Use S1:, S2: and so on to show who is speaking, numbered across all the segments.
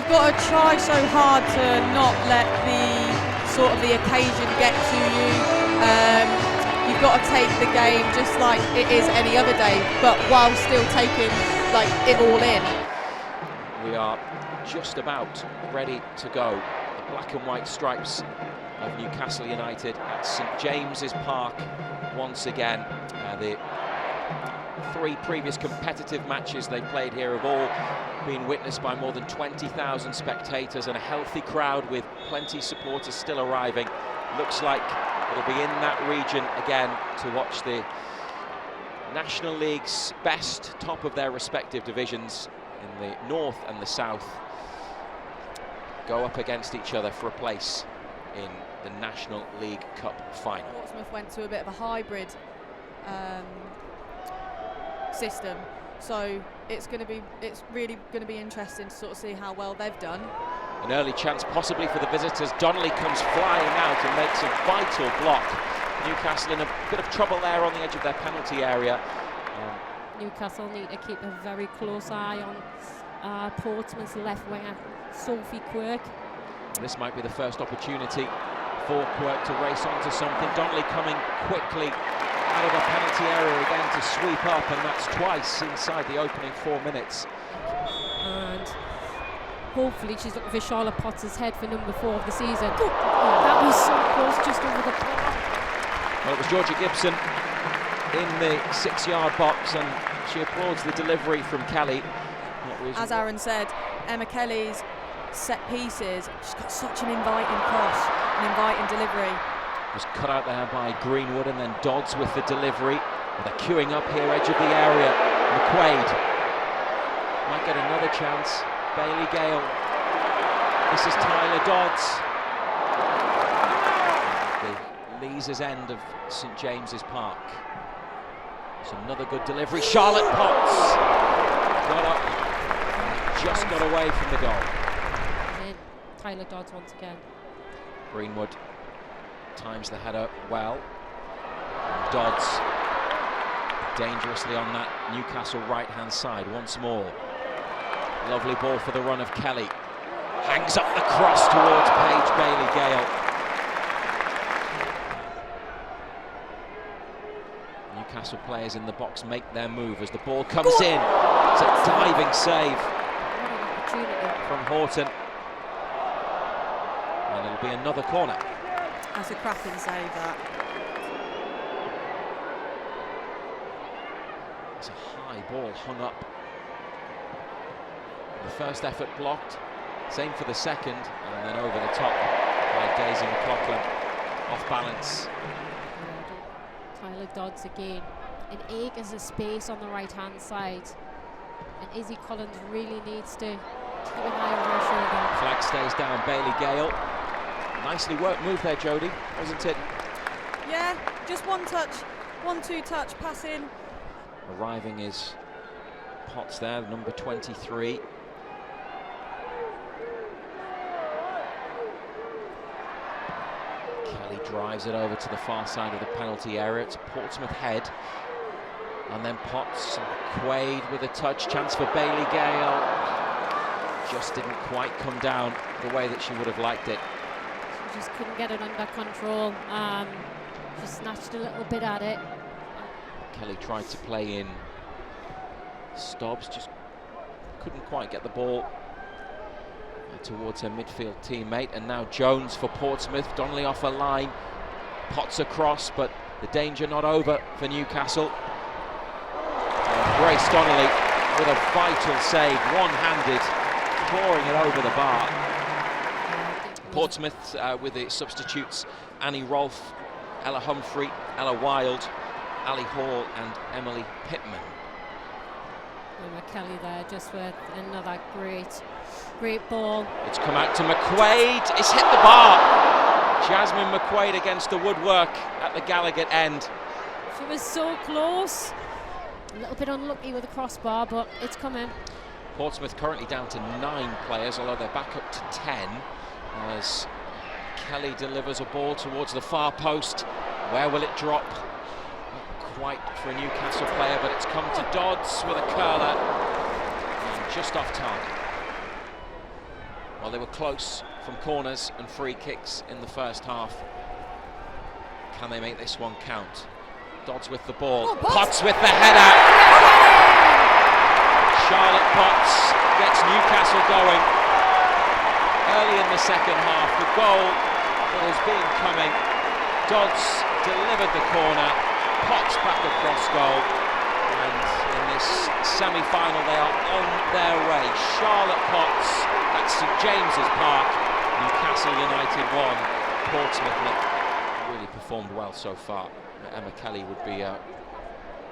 S1: you've got to try so hard to not let the occasion get to you. You've got to take the game just like it is any other day, but while still taking it all in.
S2: We are just about ready to go. The black and white stripes of Newcastle United at St James's Park once again. The 3 previous competitive matches they played here have all been witnessed by more than 20,000 spectators and a healthy crowd with plenty of supporters still arriving. Looks like it'll be in that region again to watch the National League's best, top of their respective divisions in the north and the south, go up against each other for a place in the National League Cup final.
S1: Portsmouth went to a bit of a hybrid system, so it's really going to be interesting to sort of see how well they've done.
S2: An early chance possibly for the visitors. Donnelly comes flying out and makes a vital block. Newcastle in a bit of trouble there on the edge of their penalty area.
S3: Newcastle need to keep a very close eye on Portsmouth's left winger, Sophie Quirk.
S2: This might be the first opportunity for Quirk to race onto something. Donnelly coming quickly out of the penalty area again to sweep up, and that's twice inside the opening 4 minutes.
S3: And hopefully she's looking for Charlotte Potter's head for number 4 of the season. Oh, that was so close, just over the bar.
S2: Well, it was Georgia Gibson in the 6-yard box, and she applauds the delivery from Kelly.
S1: As Aaron said, Emma Kelly's set pieces, she's got such an inviting cross, an inviting delivery.
S2: Was cut out there by Greenwood, and then Dodds with the delivery. They're queuing up here, edge of the area. McQuaid might get another chance. Bailey Gale. This is Tyler Dodds. The Leazes end of St James's Park. It's another good delivery. Charlotte Potts got up, just got away from the goal.
S3: And then Tyler Dodds once again.
S2: Greenwood times the header well. Dodds dangerously on that Newcastle right-hand side once more. Lovely ball for the run of Kelly. Hangs up the cross towards Paige Bailey Gale. Newcastle players in the box make their move as the ball comes in. It's a diving save from Horton. And it'll be another corner.
S1: That's a cracking save, that.
S2: It's a high ball hung up. The first effort blocked, same for the second, and then over the top by Daisy McLaughlin, off balance.
S3: Tyler Dodds again. An acres of space on the right-hand side, and Izzy Collins really needs to keep an eye over her shoulder.
S2: Flag stays down, Bailey Gale. Nicely worked move there, Jodie, wasn't it?
S1: Yeah, just one touch, 1-2 touch, pass in.
S2: Arriving is Potts there, number 23. Kelly drives it over to the far side of the penalty area. It's Portsmouth head. And then Potts, Quaid with a touch, chance for Bailey Gale. Just didn't quite come down the way that she would have liked it.
S3: She just couldn't get it under control. She snatched a little bit at it.
S2: Kelly tried to play in Stobbs, just couldn't quite get the ball towards her midfield teammate. And now Jones for Portsmouth. Donnelly off a line, Potts across, but the danger not over for Newcastle. And Grace Donnelly with a vital save, one-handed, pouring it over the bar. Portsmouth with the substitutes Annie Rolfe, Ella Humphrey, Ella Wild, Ali Hall and Emily Pittman.
S3: Emma Kelly there just with another great ball.
S2: It's come out to McQuaid, it's hit the bar. Jasmine McQuaid against the woodwork at the Gallagher end.
S3: She was so close. A little bit unlucky with the crossbar, but it's coming.
S2: Portsmouth currently down to 9 players, although they're back up to 10 as Kelly delivers a ball towards the far post. Where will it drop? Quite for a Newcastle player, but it's come to Dodds with a curler and just off target. Well, they were close from corners and free kicks in the first half. Can they make this one count? Dodds with the ball.
S1: Oh,
S2: Potts with the header. Charlotte Potts gets Newcastle going early in the second half. The goal that has been coming. Dodds delivered the corner. Potts back across goal. And in this semi-final, they are on their way. Charlotte Potts at St James's Park. Newcastle United 1. Portsmouth really performed well so far. Emma Kelly would be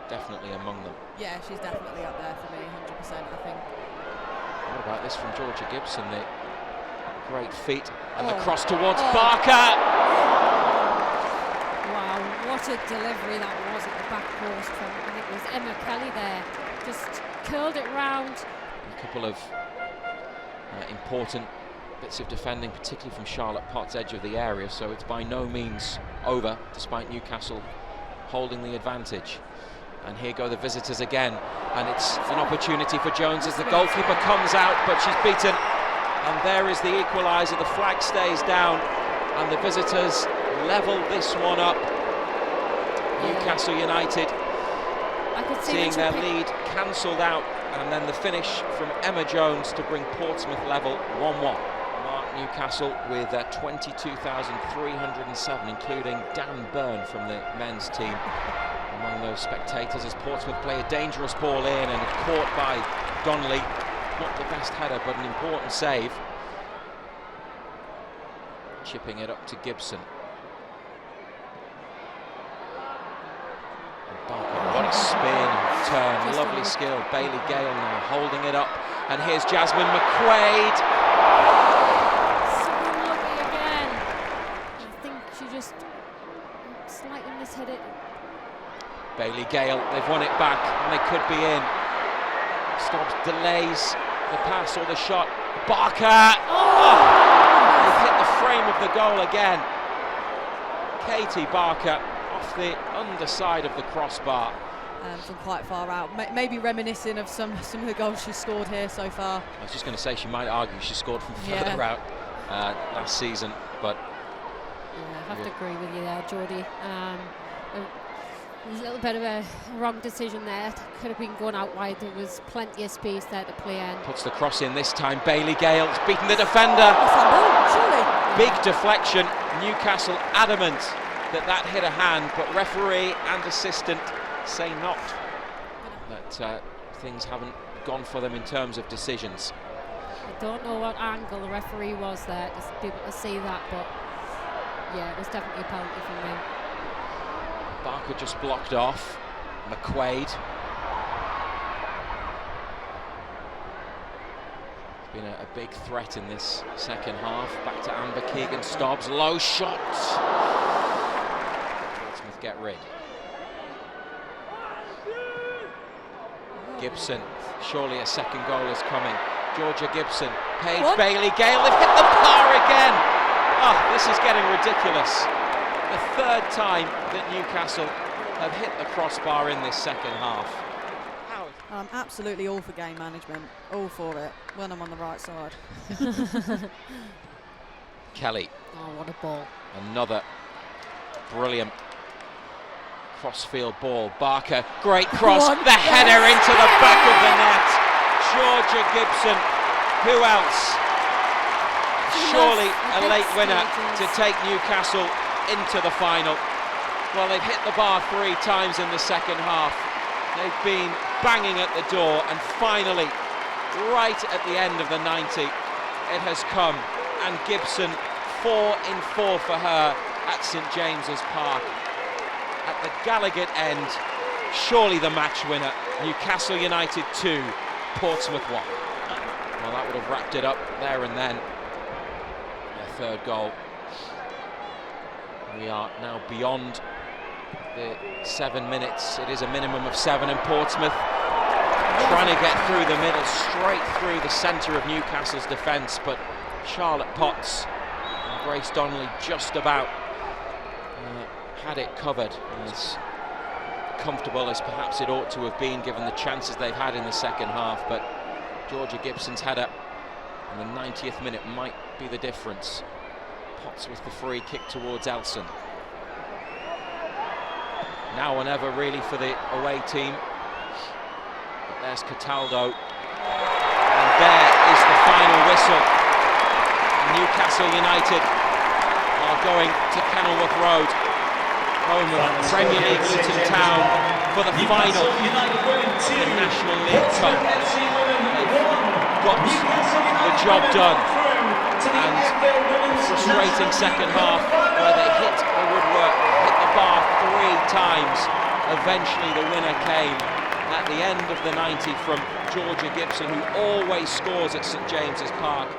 S2: definitely among them.
S1: Yeah, she's definitely up there for me, 100%, I think.
S2: What about this from Georgia Gibson? The great feet and the cross towards Barker.
S3: Wow, what a delivery that was at the back post from, I think it was Emma Kelly there. Just curled it round.
S2: A couple of important bits of defending, particularly from Charlotte Potts' edge of the area, so it's by no means over, despite Newcastle holding the advantage. And here go the visitors again, and it's an opportunity for Jones as the goalkeeper comes out, but she's beaten. And there is the equaliser. The flag stays down, and the visitors level this one up. Newcastle United seeing their lead cancelled out, and then the finish from Emma Jones to bring Portsmouth level 1-1. Newcastle with 22,307, including Dan Byrne from the men's team among those spectators, as Portsmouth play a dangerous ball in and caught by Donnelly. Not the best header, but an important save. Chipping it up to Gibson. And Barker, what a spin and turn, lovely skill. Bailey Gale now holding it up, and here's Jasmine McQuaid.
S3: Slightly mishit it.
S2: Bailey Gale, they've won it back, and they could be in. Stobbs delays the pass or the shot. Barker! They've hit the frame of the goal again. Katie Barker off the underside of the crossbar.
S1: From quite far out, maybe reminiscing of some of the goals she's scored here so far.
S2: I was just going to say she might argue she scored from further out last season, but
S3: yeah, I have to agree with you there, Geordie. There's a little bit of a wrong decision there. Could have been going out wide. There was plenty of space there to play in.
S2: Puts the cross in this time. Bailey Gale's beaten the defender.
S1: Surely.
S2: Big deflection. Newcastle adamant that hit a hand, but referee and assistant say not. That things haven't gone for them in terms of decisions.
S3: I don't know what angle the referee was there to be able to see that, but yeah, it was definitely a penalty for me.
S2: Barker just blocked off. McQuaid. Been a big threat in this second half. Back to Amber Keegan-Stobbs. Low shot. Portsmouth get rid. Gibson. Surely a second goal is coming. Georgia Gibson. Paige Bailey Gale. They've hit the bar again. Oh, this is getting ridiculous. The third time that Newcastle have hit the crossbar in this second half.
S1: I'm absolutely all for game management, all for it, when I'm on the right side.
S2: Kelly.
S3: Oh, what a ball.
S2: Another brilliant crossfield ball. Barker, great cross, the header into the back of the net. Georgia Gibson, who else? Surely a late winner to take Newcastle into the final. Well, they've hit the bar 3 times in the second half. They've been banging at the door, and finally, right at the end of the 90, it has come. And Gibson, 4 in 4 for her at St James's Park. At the Gallagher end, surely the match winner. Newcastle United 2, Portsmouth 1. Well, that would have wrapped it up there and then. Their third goal. We are now beyond the 7 minutes. It is a minimum of 7, and Portsmouth trying to get through the middle, straight through the centre of Newcastle's defence, but Charlotte Potts and Grace Donnelly just about had it covered. As comfortable as perhaps it ought to have been given the chances they've had in the second half, but Georgia Gibson's header And the 90th minute might be the difference. Potts with the free kick towards Elson. Now or never really for the away team. But there's Cataldo. And there is the final whistle. Newcastle United are going to Kenilworth Road, home of Premier League Luton Town, for the final of the National League Cup. They've got the job done, and a frustrating second half where they hit the woodwork, hit the bar 3 times. Eventually the winner came at the end of the 90 from Georgia Gibson, who always scores at St James's Park.